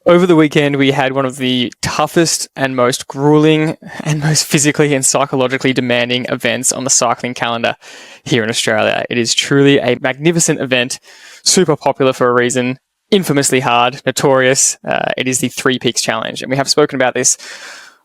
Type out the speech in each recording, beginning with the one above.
Over the weekend, we had one of the toughest and most grueling and most physically and psychologically demanding events on the cycling calendar here in Australia. It is truly a magnificent event, super popular for a reason, infamously hard, notorious. It is the Three Peaks Challenge. And we have spoken about this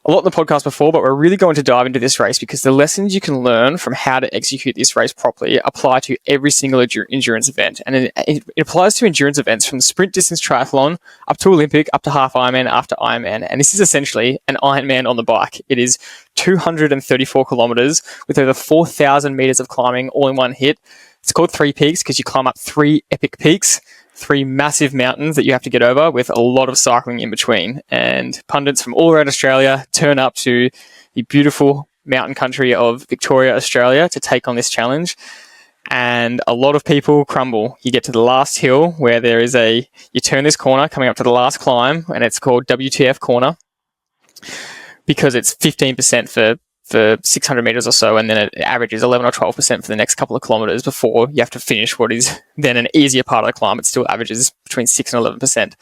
a lot in the podcast before, but we're really going to dive into this race because the lessons you can learn from how to execute this race properly apply to every single endurance event. And it applies to endurance events from sprint distance triathlon up to Olympic, up to half Ironman, after Ironman. And this is essentially an Ironman on the bike. It is 234 kilometers with over 4,000 meters of climbing all in one hit. It's called Three Peaks because you climb up three epic peaks, three massive mountains that you have to get over with a lot of cycling in between. And pundits from all around Australia turn up to the beautiful mountain country of Victoria, Australia to take on this challenge. And a lot of people crumble. You get to the last hill where you turn this corner coming up to the last climb, and it's called WTF corner because it's 15% for 600 meters or so, and then it averages 11 or 12% for the next couple of kilometers before you have to finish what is then an easier part of the climb. It still averages between 6 and 11%.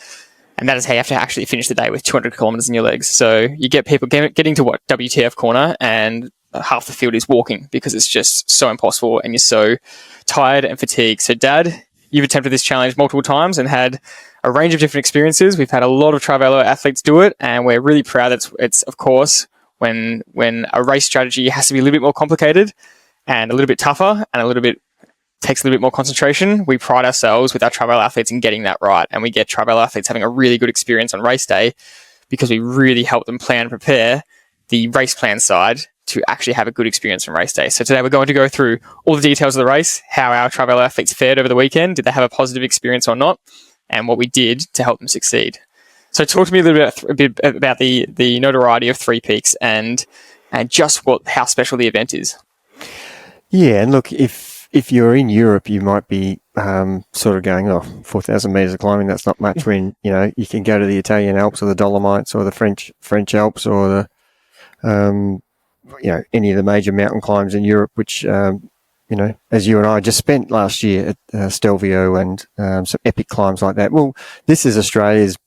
And that is how you have to actually finish the day with 200 kilometers in your legs. So you get people getting to WTF corner, and half the field is walking because it's just so impossible and you're so tired and fatigued. So Dad, you've attempted this challenge multiple times and had a range of different experiences. We've had a lot of Triathlon athletes do it, and we're really proud that it's of course, when a race strategy has to be a little bit more complicated and a little bit tougher and takes a little bit more concentration, we pride ourselves with our Triathlon athletes in getting that right. And we get Triathlon athletes having a really good experience on race day because we really help them plan and prepare the race plan side to actually have a good experience on race day. So today we're going to go through all the details of the race, how our Triathlon athletes fared over the weekend, did they have a positive experience or not, and what we did to help them succeed. So talk to me a bit about the notoriety of Three Peaks and just how special the event is. Yeah, and look, if you're in Europe, you might be sort of going, 4,000 meters of climbing, that's not much when, you can go to the Italian Alps or the Dolomites or the French Alps or the, any of the major mountain climbs in Europe, which, as you and I just spent last year at Stelvio and some epic climbs like that. Well, this is Australia's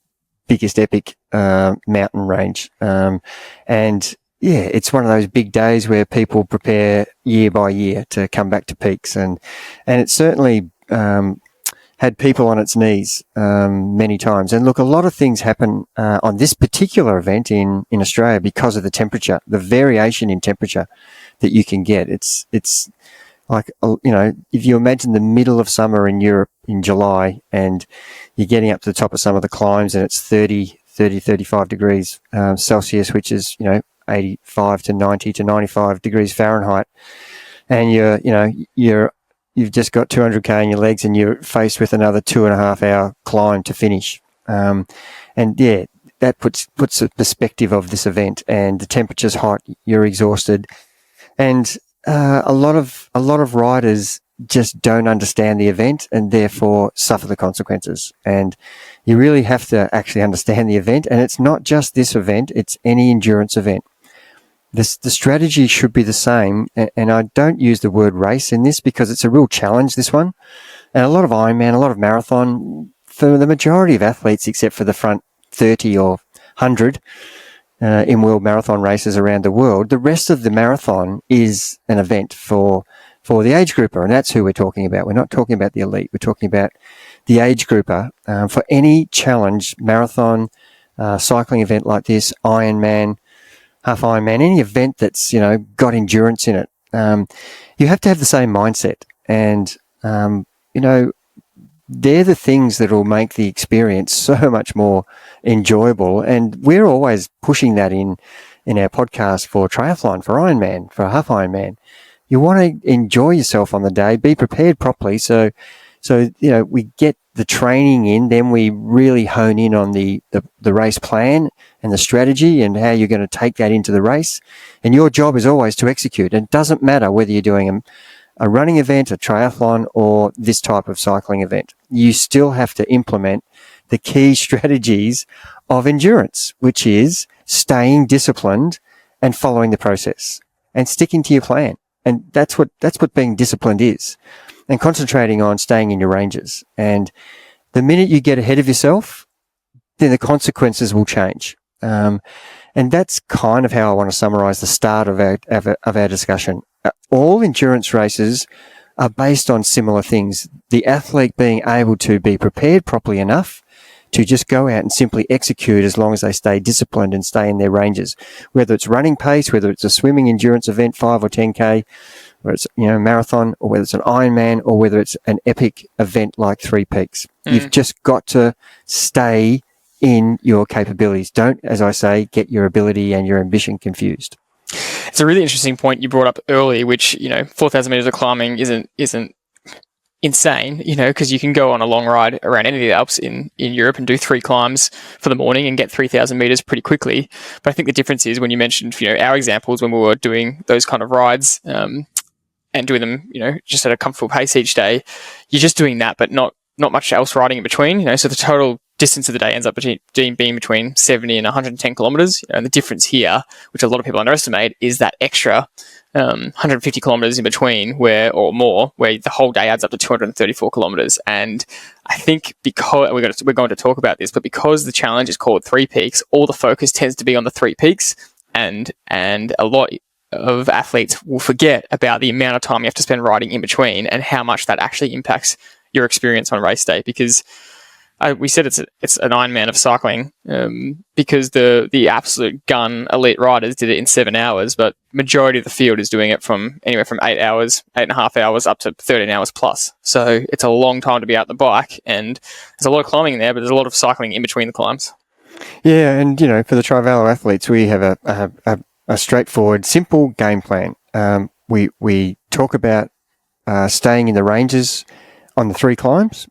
biggest epic mountain range. It's one of those big days where people prepare year by year to come back to peaks. And it certainly had people on its knees many times. And look, a lot of things happen on this particular event in Australia because of the temperature, the variation in temperature that you can get. It's like, if you imagine the middle of summer in Europe in July and you're getting up to the top of some of the climbs and it's 35 degrees Celsius, which is, 85 to 90 to 95 degrees Fahrenheit. And you've just got 200K in your legs and you're faced with another 2.5 hour climb to finish. That puts a perspective of this event, and the temperature's hot, you're exhausted. And a lot of riders just don't understand the event and therefore suffer the consequences. And you really have to actually understand the event. And it's not just this event, it's any endurance event. The strategy should be the same. And I don't use the word race in this because it's a real challenge, this one. And a lot of Ironman, a lot of marathon, for the majority of athletes, except for the front 30 or 100, in world marathon races around the world, the rest of the marathon is an event for the age grouper, and that's who we're talking about. We're not talking about the elite. We're talking about the age grouper. For any challenge, marathon, cycling event like this, Ironman, half Ironman, any event that's, got endurance in it, you have to have the same mindset. And, they're the things that will make the experience so much more enjoyable. And we're always pushing that in our podcast for triathlon, for Ironman, for half Ironman. You want to enjoy yourself on the day, be prepared properly. So we get the training in, then we really hone in on the race plan and the strategy and how you're going to take that into the race. And your job is always to execute. And it doesn't matter whether you're doing a running event, a triathlon, or this type of cycling event. You still have to implement the key strategies of endurance, which is staying disciplined and following the process and sticking to your plan. And that's what being disciplined is, and concentrating on staying in your ranges. And the minute you get ahead of yourself, then the consequences will change. And that's kind of how I want to summarize the start of our discussion. All endurance races are based on similar things. The athlete being able to be prepared properly enough to just go out and simply execute as long as they stay disciplined and stay in their ranges. Whether it's running pace, whether it's a swimming endurance event, 5 or 10K, whether it's marathon, or whether it's an Ironman, or whether it's an epic event like Three Peaks. You've just got to stay in your capabilities. Don't, as I say, get your ability and your ambition confused. It's a really interesting point you brought up early, which, 4,000 meters of climbing isn't insane, because you can go on a long ride around any of the Alps in Europe and do 3 climbs for the morning and get 3,000 meters pretty quickly. But I think the difference is when you mentioned, our examples when we were doing those kind of rides, and doing them, just at a comfortable pace each day, you're just doing that, but not much else riding in between, so the total distance of the day ends up being between 70 and 110 kilometers. And the difference here, which a lot of people underestimate, is that extra 150 kilometers in between where the whole day adds up to 234 kilometers. And I think because we're going to talk about this, but because the challenge is called Three Peaks, all the focus tends to be on the 3 peaks, and a lot of athletes will forget about the amount of time you have to spend riding in between and how much that actually impacts your experience on race day. Because we said it's an Ironman of cycling, because the absolute gun elite riders did it in 7 hours, but majority of the field is doing it from anywhere from 8 hours, 8.5 hours, up to 13 hours plus. So it's a long time to be out the bike, and there's a lot of climbing in there, but there's a lot of cycling in between the climbs. Yeah, and for the Trivelo athletes, we have a straightforward, simple game plan. We talk about staying in the ranges on the 3 climbs.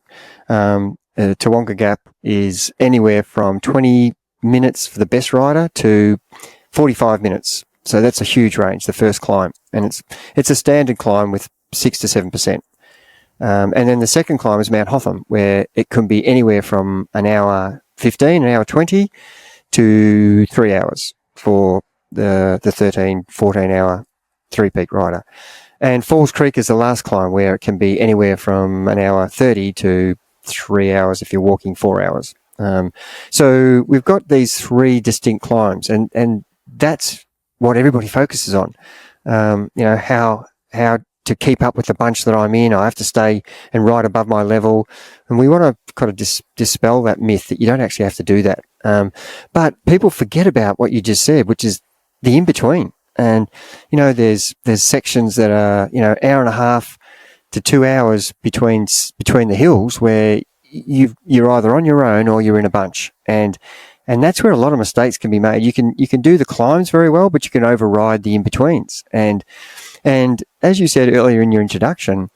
Tawonga Gap is anywhere from 20 minutes for the best rider to 45 minutes. So that's a huge range, the first climb. And it's a standard climb with 6 to 7%. And then the second climb is Mount Hotham, where it can be anywhere from an hour 15, an hour 20 to 3 hours for the 13, 14 hour 3-peak rider. And Falls Creek is the last climb, where it can be anywhere from an hour 30 to 3 hours if you're walking 4 hours. So we've got these 3 distinct climbs, and that's what everybody focuses on. How to keep up with the bunch that I'm in. I have to stay and ride above my level. And we want to kind of dispel that myth that you don't actually have to do that. But people forget about what you just said, which is the in-between. And, there's sections that are, hour and a half to 2 hours between the hills where you're either on your own or you're in a bunch. And that's where a lot of mistakes can be made. You can do the climbs very well, but you can override the in-betweens. And as you said earlier in your introduction,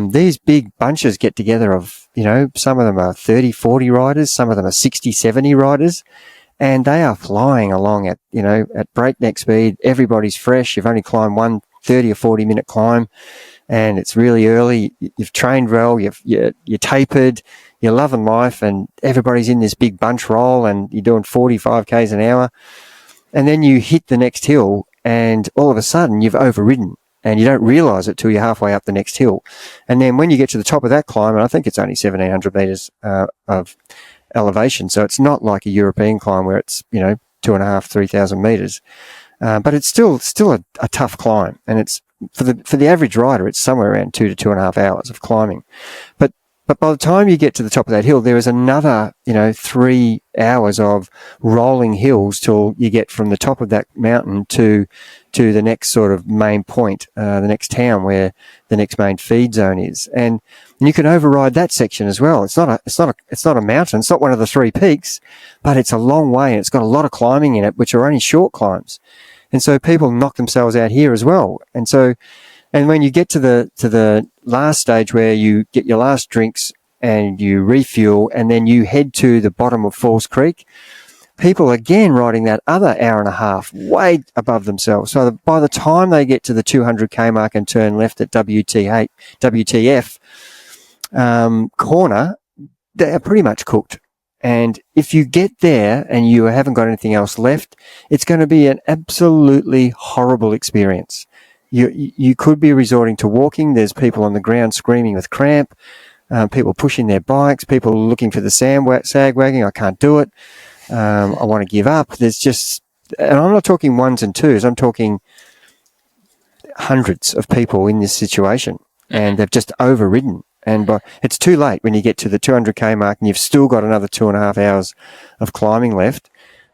these big bunches get together of, some of them are 30, 40 riders, some of them are 60, 70 riders, and they are flying along at breakneck speed. Everybody's fresh. You've only climbed one 30 or 40 minute climb, and it's really early. You've trained well. You're tapered. You're loving life, and everybody's in this big bunch roll, and you're doing 45 k's an hour. And then you hit the next hill, and all of a sudden you've overridden, and you don't realise it till you're halfway up the next hill. And then when you get to the top of that climb, and I think it's only 1,700 metres of elevation, so it's not like a European climb where it's 2,500, 3,000 metres, but it's still a tough climb, and it's for the average rider, it's somewhere around 2 to 2.5 hours of climbing. But by the time you get to the top of that hill, there is another 3 hours of rolling hills till you get from the top of that mountain to the next sort of main point, the next town where the next main feed zone is, and you can override that section as well. It's not a mountain. It's not one of the 3 peaks, but it's a long way, and it's got a lot of climbing in it, which are only short climbs. And so people knock themselves out here as well. And when you get to the last stage where you get your last drinks and you refuel, and then you head to the bottom of Falls Creek, people again riding that other hour and a half way above themselves. So by the time they get to the 200k mark and turn left at WTF corner, they are pretty much cooked. And if you get there and you haven't got anything else left, it's going to be an absolutely horrible experience. You could be resorting to walking. There's people on the ground screaming with cramp. people pushing their bikes, people looking for the sag wagging. I can't do it. I want to give up. There's just, and I'm not talking ones and twos. I'm talking hundreds of people in this situation, and they've just overridden. And it's too late when you get to the 200k mark and you've still got another 2.5 hours of climbing left,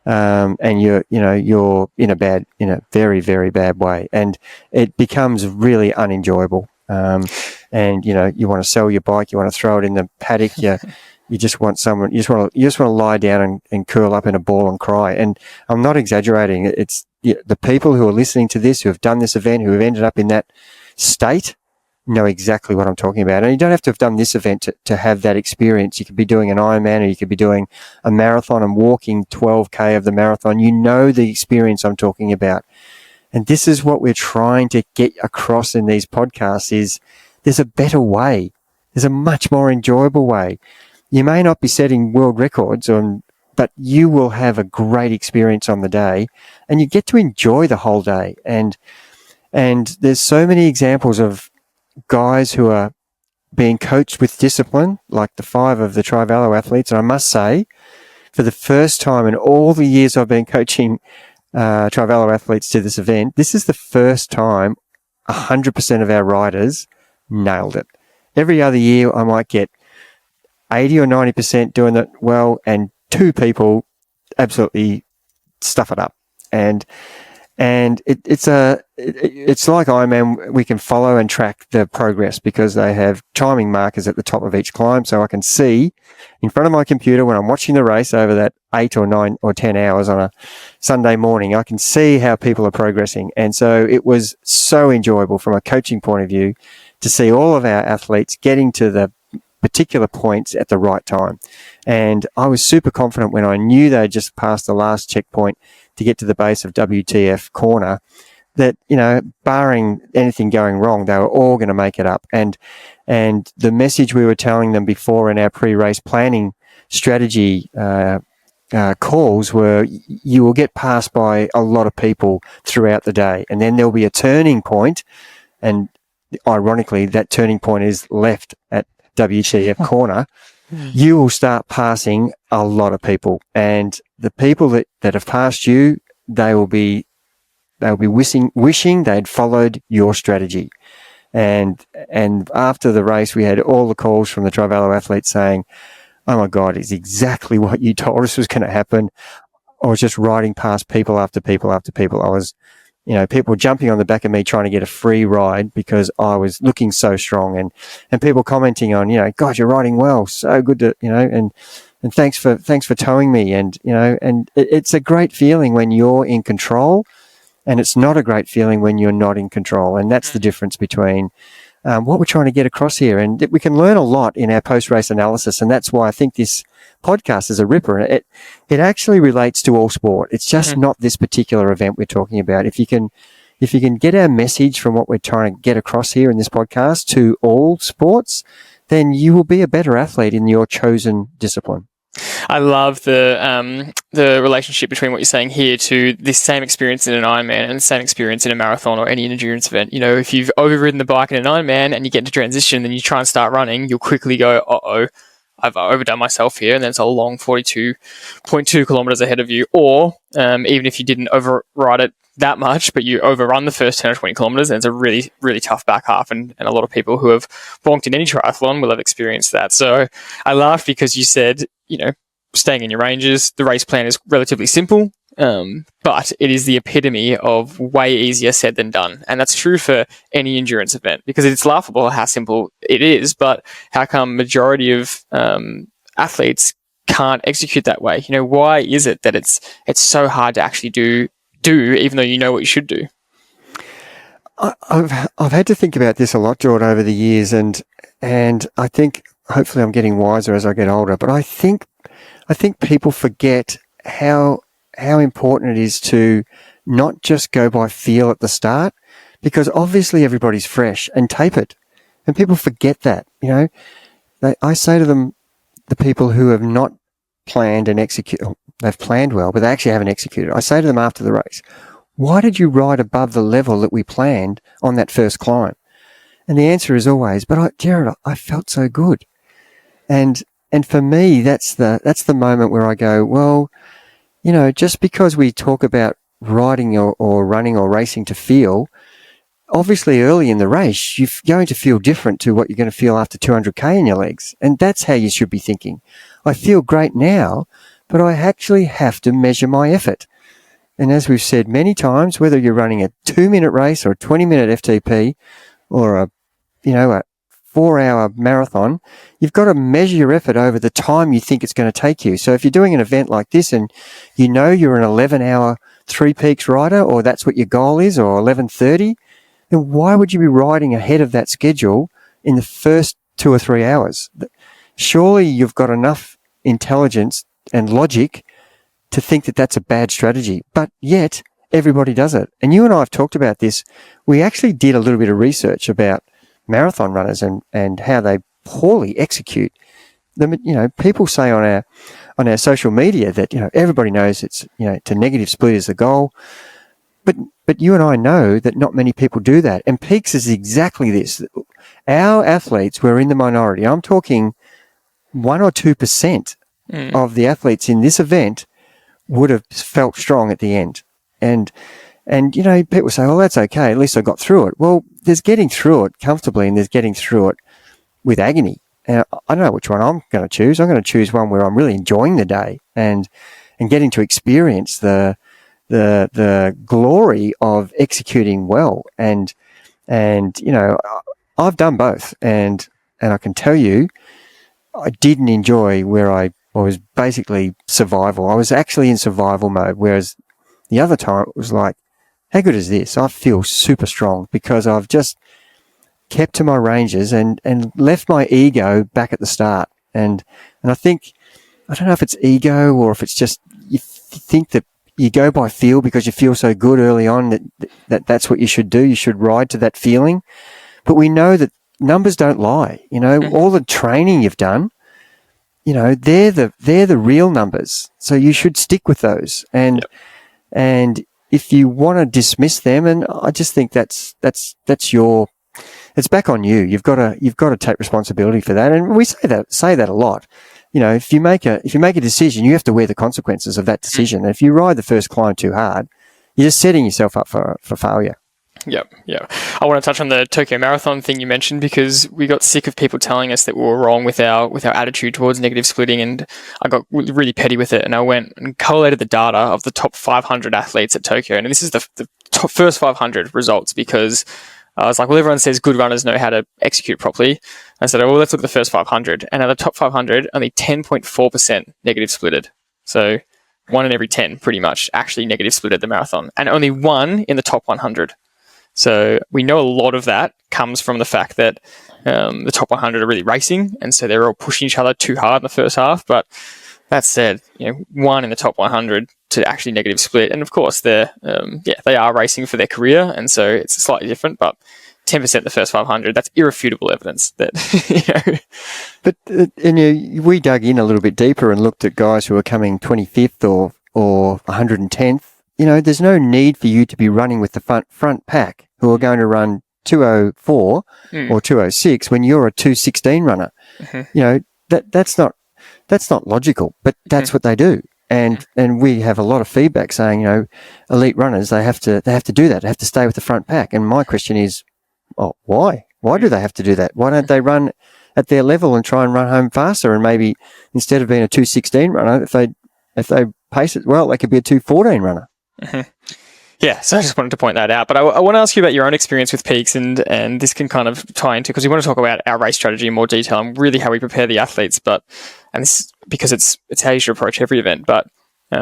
and you're in a very, very bad way, and it becomes really unenjoyable. And you want to sell your bike, you want to throw it in the paddock, you just want someone, you just want to lie down and curl up in a ball and cry. And I'm not exaggerating. It's the people who are listening to this, who have done this event, who have ended up in that state, know exactly what I'm talking about. And you don't have to have done this event to have that experience. You could be doing an Ironman, or you could be doing a marathon and walking 12k of the marathon. You know the experience I'm talking about. And this is what we're trying to get across in these podcasts: is there's a better way. There's a much more enjoyable way. You may not be setting world records but you will have a great experience on the day, and you get to enjoy the whole day. And there's so many examples of guys who are being coached with discipline, like the 5 of the Triathlon athletes. And I must say, for the first time in all the years I've been coaching Triathlon athletes to this event, this is the first time 100% of our riders nailed it. Every other year I might get 80 or 90% doing it well, and 2 people absolutely stuff it up. And it's like Ironman. We can follow and track the progress because they have timing markers at the top of each climb, so I can see in front of my computer when I'm watching the race over that 8 or 9 or 10 hours on a Sunday morning. I can see how people are progressing, and so it was so enjoyable from a coaching point of view to see all of our athletes getting to the particular points at the right time. And I was super confident when I knew they just passed the last checkpoint to get to the base of WTF corner that, barring anything going wrong, they were all going to make it up. And the message we were telling them before in our pre-race planning strategy calls were, you will get passed by a lot of people throughout the day, and then there'll be a turning point, and ironically that turning point is left at WTF corner. You will start passing a lot of people, and the people that have passed you, they'll be wishing they'd followed your strategy. And after the race, we had all the calls from the Triathlon athletes saying, "Oh my God, it's exactly what you told us was going to happen." I was just riding past people after people after people. I was, people jumping on the back of me trying to get a free ride because I was looking so strong, and people commenting on, "God, you're riding well, so good to, and thanks for towing me." And, and it's a great feeling when you're in control, and it's not a great feeling when you're not in control. And that's the difference between what we're trying to get across here. And we can learn a lot in our post-race analysis. And that's why I think this podcast is a ripper. And it actually relates to all sport. It's just not this particular event we're talking about. If you can get our message from what we're trying to get across here in this podcast to all sports, then you will be a better athlete in your chosen discipline. I love the relationship between what you're saying here to this same experience in an Ironman and the same experience in a marathon or any endurance event. If you've overridden the bike in an Ironman and you get into transition, then you try and start running, you'll quickly go, "Uh-oh, I've overdone myself here," and then it's a long 42.2 kilometers ahead of you. Or even if you didn't override it that much, but you overrun the first 10 or 20 kilometers, and it's a really, really tough back half. And a lot of people who have bonked in any triathlon will have experienced that. So I laughed because you said, staying in your ranges, the race plan is relatively simple, but it is the epitome of way easier said than done. And that's true for any endurance event, because it's laughable how simple it is, but how come majority of athletes can't execute that way? Why is it that it's so hard to actually do even though you know what you should do? I've had to think about this a lot, Jordy, over the years, and I think hopefully I'm getting wiser as I get older. But I think people forget how important it is to not just go by feel at the start, because obviously everybody's fresh, and tape it, and people forget that. I say to them, the people who have not planned and executed, they've planned well, but they actually haven't executed. I say to them after the race, "Why did you ride above the level that we planned on that first climb?" And the answer is always, "But Gerard, I felt so good." And for me, that's the moment where I go, well, just because we talk about riding or running or racing to feel, obviously early in the race, you're going to feel different to what you're going to feel after 200k in your legs. And that's how you should be thinking. I feel great now, but I actually have to measure my effort. And as we've said many times, whether you're running a 2-minute race or a 20-minute FTP or a 4-hour marathon, you've got to measure your effort over the time you think it's going to take you. So if you're doing an event like this and you're an 11-hour Three Peaks rider, or that's what your goal is, or 11:30, then why would you be riding ahead of that schedule in the first 2 or 3 hours? Surely you've got enough intelligence and logic to think that that's a bad strategy, but yet everybody does it. And you and I have talked about this. We actually did a little bit of research about marathon runners and how they poorly execute them. People say on our social media that everybody knows it's to negative split is the goal, but you and I know that not many people do that. And Peaks is exactly this. Our athletes were in the minority. I'm talking 1 or 2% of the athletes in this event would have felt strong at the end. And people say, oh, that's okay. At least I got through it. Well, there's getting through it comfortably and there's getting through it with agony. And I don't know which one I'm going to choose. I'm going to choose one where I'm really enjoying the day and getting to experience the glory of executing well. And I've done both. And I can tell you, I didn't enjoy where I was basically survival. I was actually in survival mode, whereas the other time it was like, how good is this? I feel super strong because I've just kept to my ranges and left my ego back at the start. And I think, I don't know if it's ego or if it's just you think that you go by feel because you feel so good early on that's what you should do. You should ride to that feeling. But we know that numbers don't lie. All the training you've done, they're the real numbers. So you should stick with those. And if you want to dismiss them, and I just think that's it's back on you. You've got to take responsibility for that. And we say that a lot. If you make a decision, you have to wear the consequences of that decision. And if you ride the first climb too hard, you're just setting yourself up for failure. Yep. I want to touch on the Tokyo Marathon thing you mentioned because we got sick of people telling us that we were wrong with our attitude towards negative splitting, and I got really petty with it. And I went and collated the data of the top 500 athletes at Tokyo, and this is the top first 500 results because I was like, well, everyone says good runners know how to execute properly. I said, well, let's look at the first 500, and out of the top 500, only 10.4% negative splitted. So 1 in every 10, pretty much, actually negative splitted the marathon, and only 1 in the top 100. So we know a lot of that comes from the fact that the top 100 are really racing, and so they're all pushing each other too hard in the first half. But that said, 1 in the top 100 to actually negative split, and of course they are racing for their career, and so it's slightly different. But 10% the first 500, that's irrefutable evidence that But we dug in a little bit deeper and looked at guys who are coming 25th or 110th. There's no need for you to be running with the front pack who are going to run 2:04 or 2:06 when you're a 2:16 runner. That's not logical, but that's what they do. And we have a lot of feedback saying, elite runners, they have to do that. They have to stay with the front pack. And my question is, why? Why do they have to do that? Why don't they run at their level and try and run home faster? And maybe instead of being a 2:16 runner, if they pace it well, they could be a 2:14 runner. Yeah, so I just wanted to point that out. But I want to ask you about your own experience with Peaks, and this can kind of tie into, because we want to talk about our race strategy in more detail and really how we prepare the athletes. And this because it's how you should approach every event. But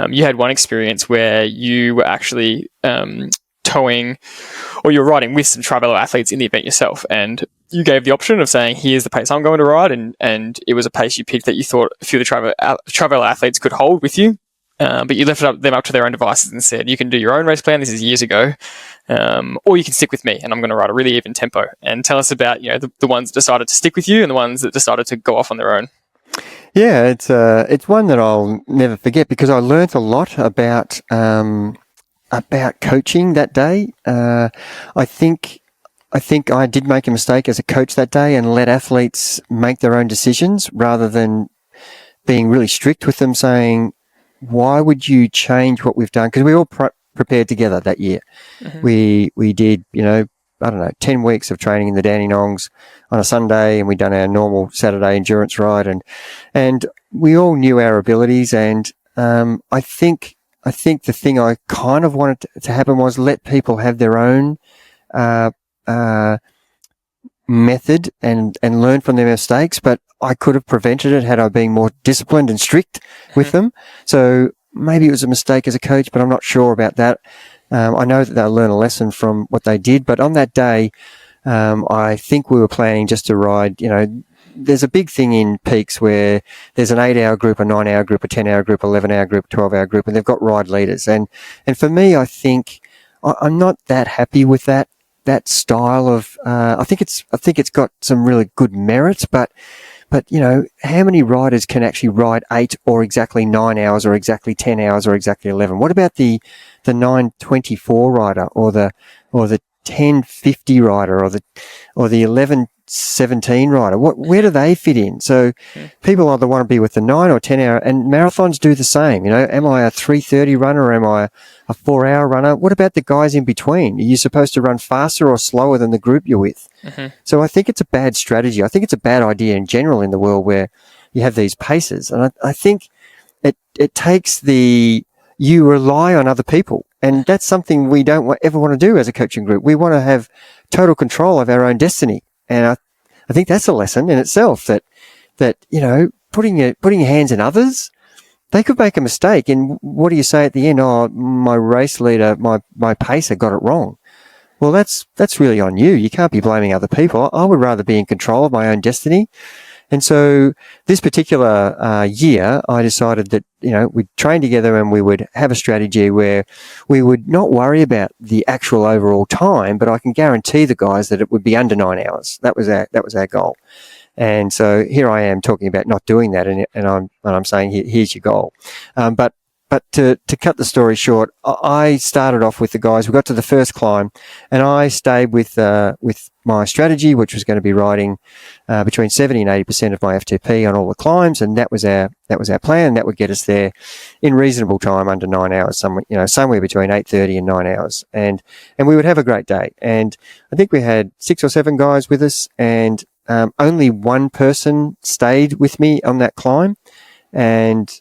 you had one experience where you were actually towing, or you were riding with some Tri-Velo athletes in the event yourself, and you gave the option of saying, here's the pace I'm going to ride, and it was a pace you picked that you thought a few of the Tri-Velo athletes could hold with you. But you left them up to their own devices and said, you can do your own race plan. This is years ago. Or you can stick with me and I'm going to ride a really even tempo. And tell us about, the ones that decided to stick with you and the ones that decided to go off on their own. Yeah, it's one that I'll never forget because I learnt a lot about coaching that day. I think I think I did make a mistake as a coach that day and let athletes make their own decisions rather than being really strict with them, saying, why would you change what we've done? Because we all prepared together that year. We did, 10 weeks of training in the Dandenongs on a Sunday, and we'd done our normal Saturday endurance ride, and we all knew our abilities. And I think the thing I kind of wanted to happen was let people have their own method and learn from their mistakes, but I could have prevented it had I been more disciplined and strict with them. So maybe it was a mistake as a coach, but I'm not sure about that. I know that they'll learn a lesson from what they did, but on that day, I think we were planning just to ride, there's a big thing in peaks where there's an 8-hour group, a 9-hour group, a 10-hour group, 11-hour group, 12-hour group, and they've got ride leaders. And for me, I think I'm not that happy with that style of, I think it's got some really good merits, but how many riders can actually ride 8 or exactly 9 hours or exactly 10 hours or exactly 11? What about the 9:24 rider or the 10:50 rider or the 11:17 rider? Where do they fit in? So people either want to be with the 9 or 10 hour, and marathons do the same. Am I a 3:30 runner or am I a 4-hour runner? What about the guys in between? Are you supposed to run faster or slower than the group you're with? So I think it's a bad strategy. I think it's a bad idea in general in the world where you have these paces. And I think it takes you rely on other people. And that's something we don't ever want to do as a coaching group. We want to have total control of our own destiny. And I think that's a lesson in itself that putting your hands in others, they could make a mistake. And what do you say at the end? Oh, my race leader, my pacer got it wrong. Well, that's really on you. You can't be blaming other people. I would rather be in control of my own destiny. And so this particular year, I decided that, we'd train together and we would have a strategy where we would not worry about the actual overall time, but I can guarantee the guys that it would be under 9 hours. That was our goal. And so here I am talking about not doing that, and I'm saying here's your goal. But to cut the story short, I started off with the guys. We got to the first climb, and I stayed with my strategy, which was going to be riding between 70 and 80% of my FTP on all the climbs, and that was our plan. That would get us there in reasonable time, under 9 hours, somewhere between 8:30 and 9 hours, and we would have a great day. And I think we had 6 or 7 guys with us, and only one person stayed with me on that climb. And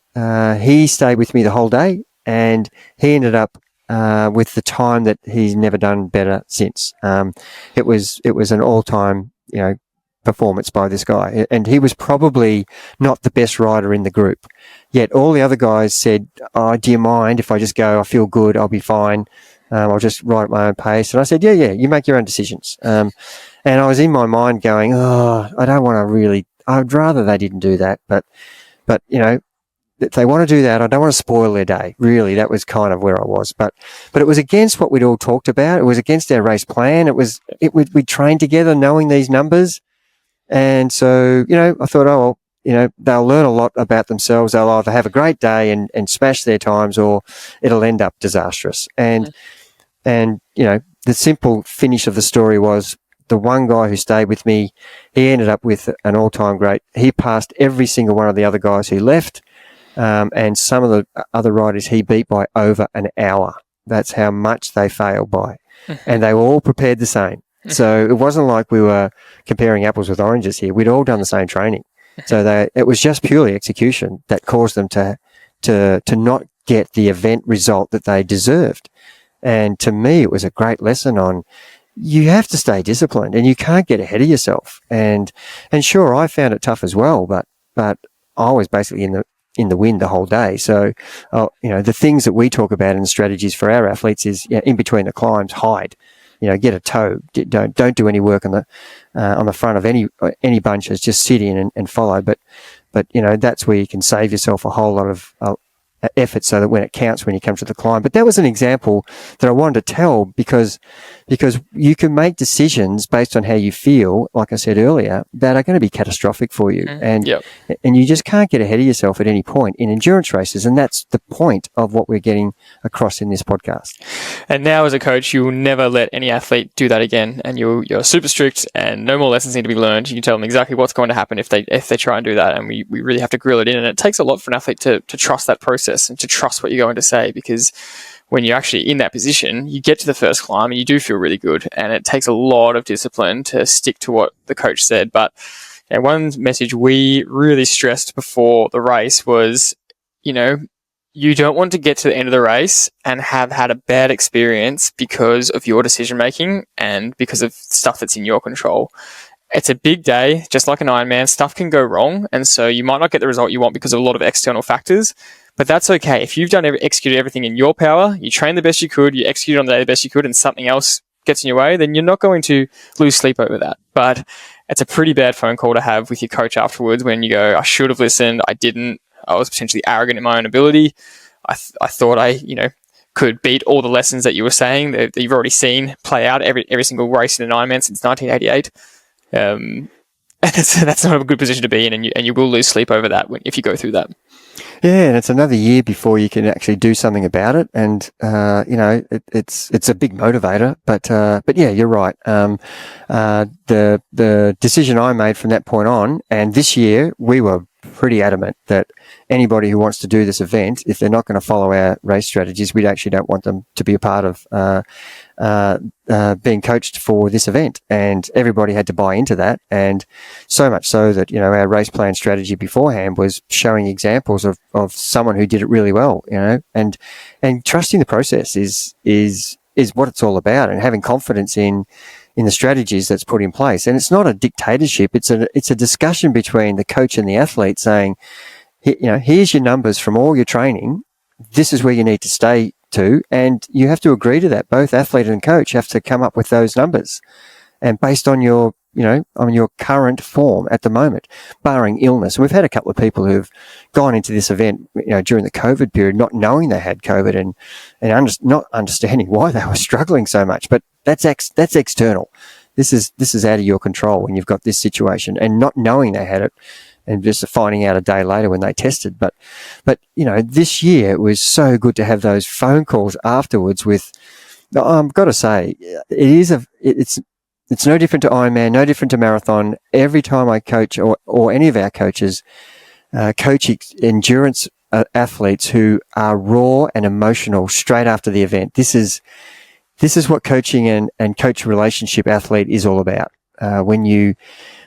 he stayed with me the whole day, and he ended up with the time that he's never done better since. It was an all-time performance by this guy, and he was probably not the best rider in the group. Yet all the other guys said, "Oh, do you mind if I just go? I feel good. I'll be fine. I'll just ride at my own pace." And I said, "Yeah, you make your own decisions." And I was in my mind going, "Oh, I don't want to really. I'd rather they didn't do that, but." If they want to do that, I don't want to spoil their day. Really, that was kind of where I was. But it was against what we'd all talked about. It was against our race plan. We trained together knowing these numbers. And so, I thought, they'll learn a lot about themselves. They'll either have a great day and smash their times, or it'll end up disastrous. And the simple finish of the story was, the one guy who stayed with me, he ended up with an all-time great. He passed every single one of the other guys who left, and some of the other riders he beat by over an hour. That's how much they failed by. And they were all prepared the same. So it wasn't like we were comparing apples with oranges here. We'd all done the same training. So it was just purely execution that caused them to not get the event result that they deserved. And to me, it was a great lesson on, you have to stay disciplined and you can't get ahead of yourself. And sure, I found it tough as well, but I was basically in the wind the whole day. So, the things that we talk about in the strategies for our athletes is, in between the climbs, hide, get a toe, don't do any work on the front of any bunches, just sit in and follow. But that's where you can save yourself a whole lot of effort so that when it counts when you come to the climb. But that was an example that I wanted to tell because you can make decisions based on how you feel, like I said earlier, that are going to be catastrophic for you. And you just can't get ahead of yourself at any point in endurance races. And that's the point of what we're getting across in this podcast. And now as a coach, you will never let any athlete do that again. And you're super strict and no more lessons need to be learned. You can tell them exactly what's going to happen if they try and do that. And we really have to grill it in. And it takes a lot for an athlete to trust that process and to trust what you're going to say, because when you're actually in that position, you get to the first climb and you do feel really good. And it takes a lot of discipline to stick to what the coach said. But one message we really stressed before the race was, you don't want to get to the end of the race and have had a bad experience because of your decision making and because of stuff that's in your control. It's a big day, just like an Ironman. Stuff can go wrong, and so you might not get the result you want because of a lot of external factors. But that's okay. If you've executed everything in your power, you trained the best you could, you executed on the day the best you could, and something else gets in your way, then you're not going to lose sleep over that. But it's a pretty bad phone call to have with your coach afterwards when you go, I should have listened, I didn't, I was potentially arrogant in my own ability. I thought I could beat all the lessons that you were saying that you've already seen play out every single race in an Ironman since 1988. And that's not a good position to be in, and you will lose sleep over that if you go through that. Yeah, and it's another year before you can actually do something about it, and it's a big motivator. But yeah, you're right. The decision I made from that point on, and this year we were pretty adamant that anybody who wants to do this event, if they're not going to follow our race strategies, we actually don't want them to be a part of being coached for this event. And everybody had to buy into that. And so much so that, our race plan strategy beforehand was showing examples of someone who did it really well, and trusting the process is what it's all about, and having confidence in the strategies that's put in place. And it's not a dictatorship. It's a discussion between the coach and the athlete saying, here's your numbers from all your training. This is where you need to stay to. And you have to agree to that. Both athlete and coach have to come up with those numbers. And based on your current form at the moment, barring illness. And we've had a couple of people who've gone into this event, during the COVID period, not knowing they had COVID and not understanding why they were struggling so much. But that's external. This is out of your control when you've got this situation, and not knowing they had it and just finding out a day later when they tested. But this year it was so good to have those phone calls afterwards with, I've got to say, it's no different to Ironman, no different to marathon. Every time I coach or any of our coaches coach endurance athletes who are raw and emotional straight after the event. This is what coaching and coach relationship athlete is all about. When you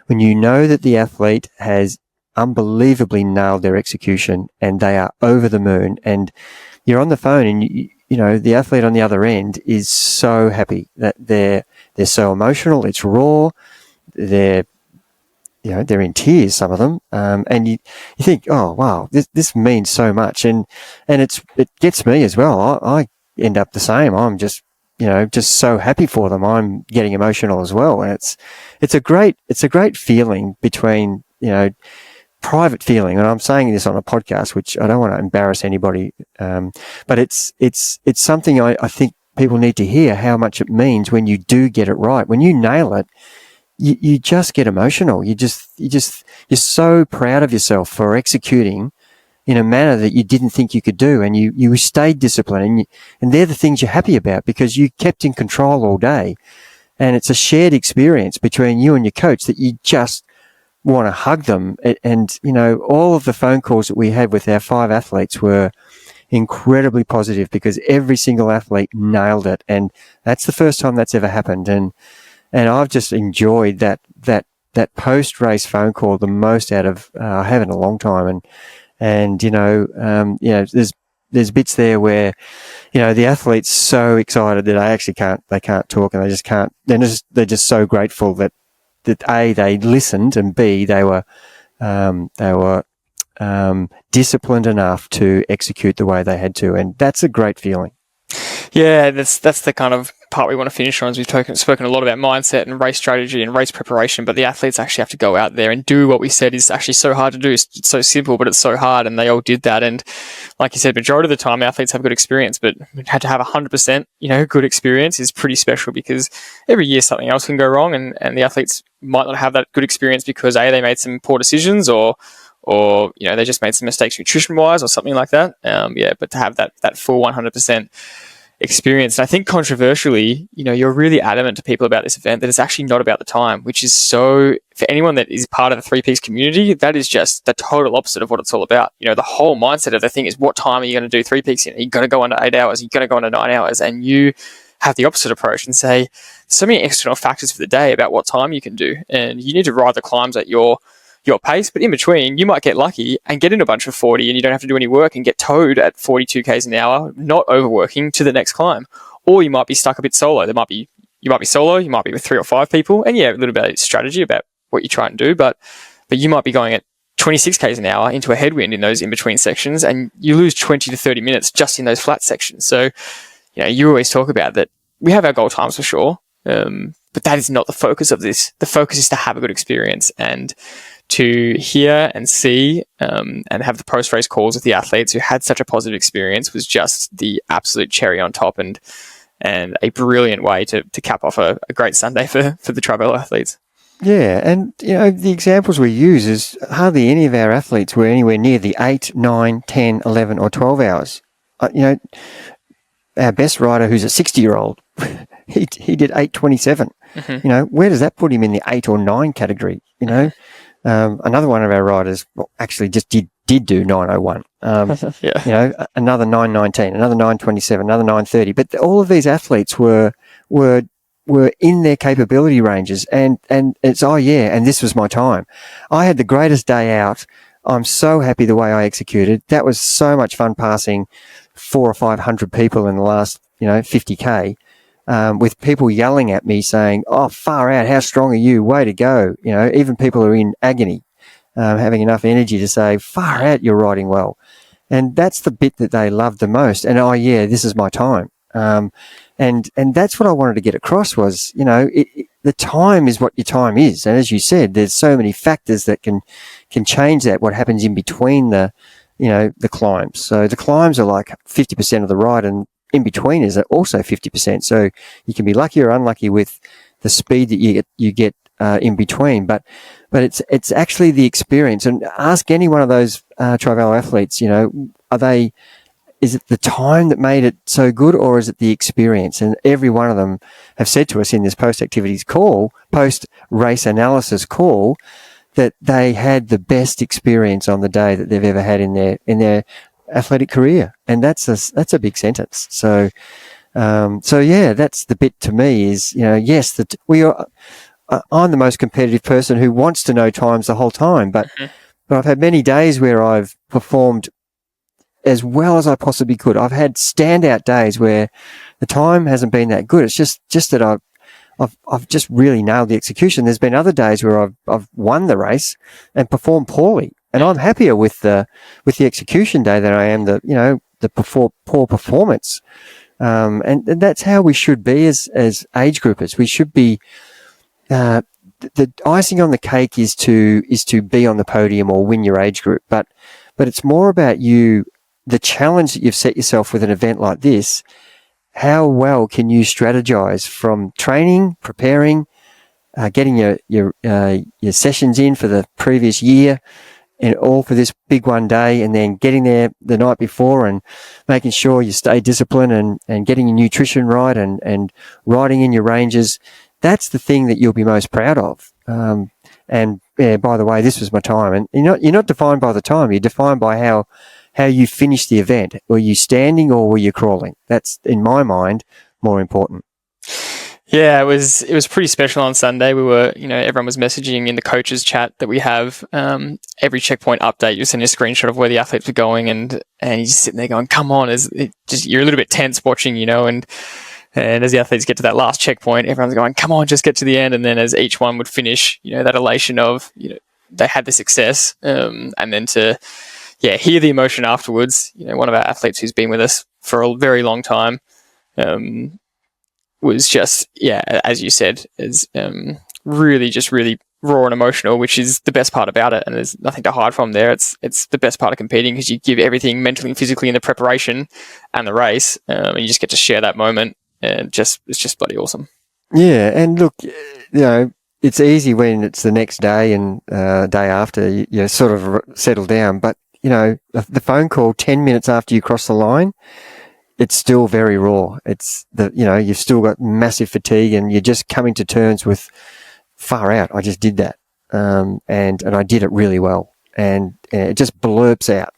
know that the athlete has unbelievably nailed their execution and they are over the moon, and you're on the phone and the athlete on the other end is so happy that they're so emotional. It's raw. They're in tears, some of them. And you think, oh, wow, this means so much. And it gets me as well. I end up the same. I'm just so happy for them. I'm getting emotional as well. And it's a great feeling between, private feeling. And I'm saying this on a podcast, which I don't want to embarrass anybody. But it's something I think people need to hear, how much it means when you do get it right. When you nail it, you just get emotional. You're so proud of yourself for executing in a manner that you didn't think you could do. And you stayed disciplined, and they're the things you're happy about because you kept in control all day. And it's a shared experience between you and your coach that you just want to hug them. And all of the phone calls that we had with our 5 athletes were incredibly positive because every single athlete nailed it. And that's the first time that's ever happened. And I've just enjoyed that post-race phone call the most out of I have in a long time. And there's bits there where, the athlete's so excited that they can't talk, and they just can't. They're just so grateful that A, they listened, and B, they were disciplined enough to execute the way they had to, and that's a great feeling. Yeah, that's the kind of part we want to finish on is we've spoken a lot about mindset and race strategy and race preparation, but the athletes actually have to go out there and do what we said is actually so hard to do. It's so simple, but it's so hard, and they all did that. And like you said, majority of the time athletes have good experience, but we had to have 100%, good experience is pretty special, because every year something else can go wrong, and the athletes might not have that good experience because they made some poor decisions, or they just made some mistakes nutrition wise or something like that. But to have that full 100% experience. And I think controversially, you're really adamant to people about this event that it's actually not about the time, which is so, for anyone that is part of the Three Peaks community, that is just the total opposite of what it's all about. The whole mindset of the thing is, what time are you going to do Three Peaks in? Are you going to go under 8 hours? Are you going to go under 9 hours? And you have the opposite approach and say, so many external factors for the day about what time you can do. And you need to ride the climbs at your pace, but in between you might get lucky and get in a bunch of 40 and you don't have to do any work and get towed at 42 k's an hour, not overworking, to the next climb. Or you might be stuck a bit solo. You might be solo, you might be with 3 or 5 people, and a little bit of strategy about what you try and do, but you might be going at 26 k's an hour into a headwind in those in-between sections, and you lose 20 to 30 minutes just in those flat sections. So you always talk about that we have our goal times for sure, but that is not the focus of this. The focus is to have a good experience, and to hear and see and have the post-race calls with the athletes who had such a positive experience was just the absolute cherry on top, and a brilliant way to cap off a great Sunday for the Tribal athletes. Yeah, and the examples we use is hardly any of our athletes were anywhere near the 8, 9, 10, 11 or 12 hours. Our best rider, who's a 60-year-old, he did 8:27. Mm-hmm. Where does that put him in the 8 or 9 category? Another one of our riders actually just did do 9:01. Another 9:19, another 9:27, another 9:30. But all of these athletes were in their capability ranges, and it's and this was my time. I had the greatest day out. I'm so happy the way I executed. That was so much fun, passing 400 or 500 people in the last 50k. With people yelling at me saying, "Oh, far out, how strong are you? Way to go." Even people are in agony, having enough energy to say, "Far out, you're riding well." And that's the bit that they love the most. And this is my time. And that's what I wanted to get across was, the time is what your time is. And as you said, there's so many factors that can change that, what happens in between the climbs. So the climbs are like 50% of the ride, and in between is also 50%. So you can be lucky or unlucky with the speed that you get in between. But it's actually the experience. And ask any one of those Trivelo athletes, is it the time that made it so good, or is it the experience? And every one of them have said to us in this post-race analysis call, that they had the best experience on the day that they've ever had in their athletic career. And that's a big sentence. So that's the bit to me is, yes, that I'm the most competitive person who wants to know times the whole time, but I've had many days where I've performed as well as I possibly could. I've had standout days where the time hasn't been that good. It's just that I've just really nailed the execution. There's been other days where I've won the race and performed poorly, and I'm happier with the execution day than I am the poor performance. And that's how we should be as age groupers. We should be. The icing on the cake is to be on the podium or win your age group, but it's more about you. The challenge that you've set yourself with an event like this, how well can you strategize from training, preparing, getting your sessions in for the previous year, and all for this big one day, and then getting there the night before and making sure you stay disciplined and getting your nutrition right and riding in your ranges. That's the thing that you'll be most proud of. And by the way, this was my time. And you're not defined by the time. You're defined by how you finished the event. Were you standing or were you crawling? That's, in my mind, more important. Yeah, it was pretty special on Sunday. We were, everyone was messaging in the coaches chat that we have. Every checkpoint update, you send a screenshot of where the athletes were going, and you're just sitting there going, "Come on!" You're a little bit tense watching, and as the athletes get to that last checkpoint, everyone's going, "Come on, just get to the end." And then as each one would finish, that elation of, they had the success, and then to hear the emotion afterwards. One of our athletes who's been with us for a very long time. was just, yeah, as you said, is really raw and emotional, which is the best part about it. And there's nothing to hide from there. It's the best part of competing, because you give everything mentally and physically in the preparation and the race, and you just get to share that moment. And it's just bloody awesome. Yeah. And look, it's easy when it's the next day and day after you sort of settle down. But, the phone call 10 minutes after you cross the line, it's still very raw. It's you've still got massive fatigue, and you're just coming to terms with, far out, I just did that. And I did it really well. And it just blurps out,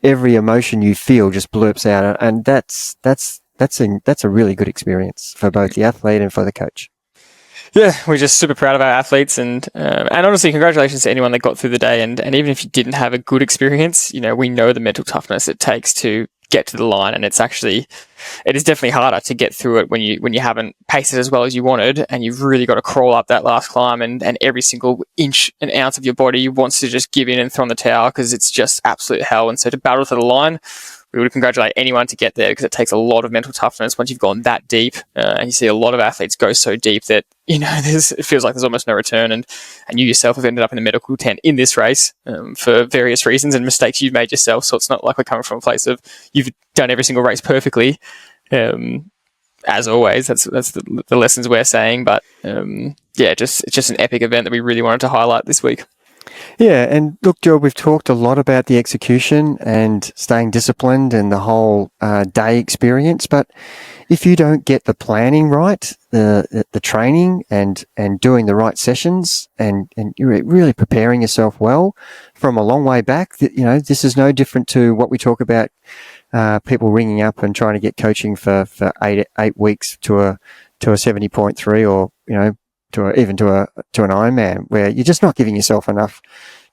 every emotion you feel just blurps out. And that's a really good experience for both the athlete and for the coach. Yeah, we're just super proud of our athletes, and honestly, congratulations to anyone that got through the day. And even if you didn't have a good experience, we know the mental toughness it takes to get to the line, and it is definitely harder to get through it when you haven't paced it as well as you wanted, and you've really got to crawl up that last climb, and every single inch and ounce of your body wants to just give in and throw in the towel, because it's just absolute hell. And so to battle to the line, we would congratulate anyone to get there, because it takes a lot of mental toughness once you've gone that deep. And you see a lot of athletes go so deep that, it feels like there's almost no return. And you yourself have ended up in a medical tent in this race for various reasons and mistakes you've made yourself. So it's not like we're coming from a place of you've done every single race perfectly. As always, that's the lessons we're saying. But it's just an epic event that we really wanted to highlight this week. Yeah, and look, Joe, we've talked a lot about the execution and staying disciplined and the whole day experience. But if you don't get the planning right, the training and doing the right sessions, and you're really preparing yourself well from a long way back, this is no different to what we talk about. People ringing up and trying to get coaching for 8 weeks to a 70.3, or to an Ironman, where you're just not giving yourself enough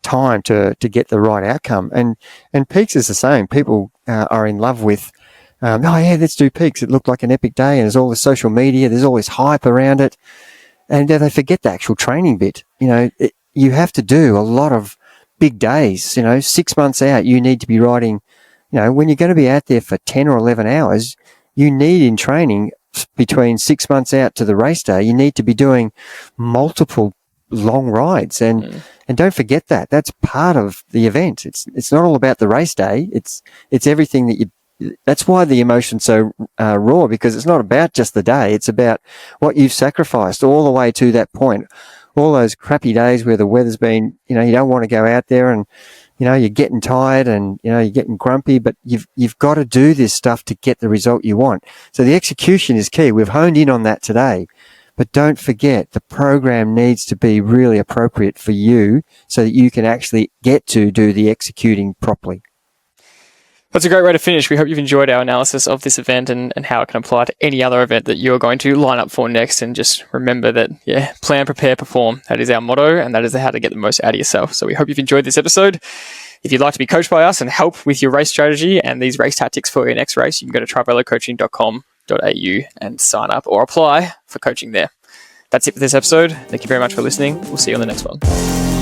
time to get the right outcome. And peaks is the same. People are in love with, let's do peaks. It looked like an epic day, and there's all this social media, there's all this hype around it, and they forget the actual training bit. You have to do a lot of big days. 6 months out, you need to be riding. When you're going to be out there for 10 or 11 hours, you need in training between 6 months out to the race day, you need to be doing multiple long rides, and don't forget that that's part of the event. It's not all about the race day. It's everything that that's why the emotion's so raw, because it's not about just the day. It's about what you've sacrificed all the way to that point. All those crappy days where the weather's been, you don't want to go out there, and you're getting tired, and you're getting grumpy, but you've got to do this stuff to get the result you want. So the execution is key. We've honed in on that today, but don't forget the program needs to be really appropriate for you so that you can actually get to do the executing properly. That's a great way to finish. We hope you've enjoyed our analysis of this event and how it can apply to any other event that you're going to line up for next. And just remember that, plan, prepare, perform. That is our motto, and that is how to get the most out of yourself. So we hope you've enjoyed this episode. If you'd like to be coached by us and help with your race strategy and these race tactics for your next race, you can go to trivellocoaching.com.au and sign up or apply for coaching there. That's it for this episode. Thank you very much for listening. We'll see you on the next one.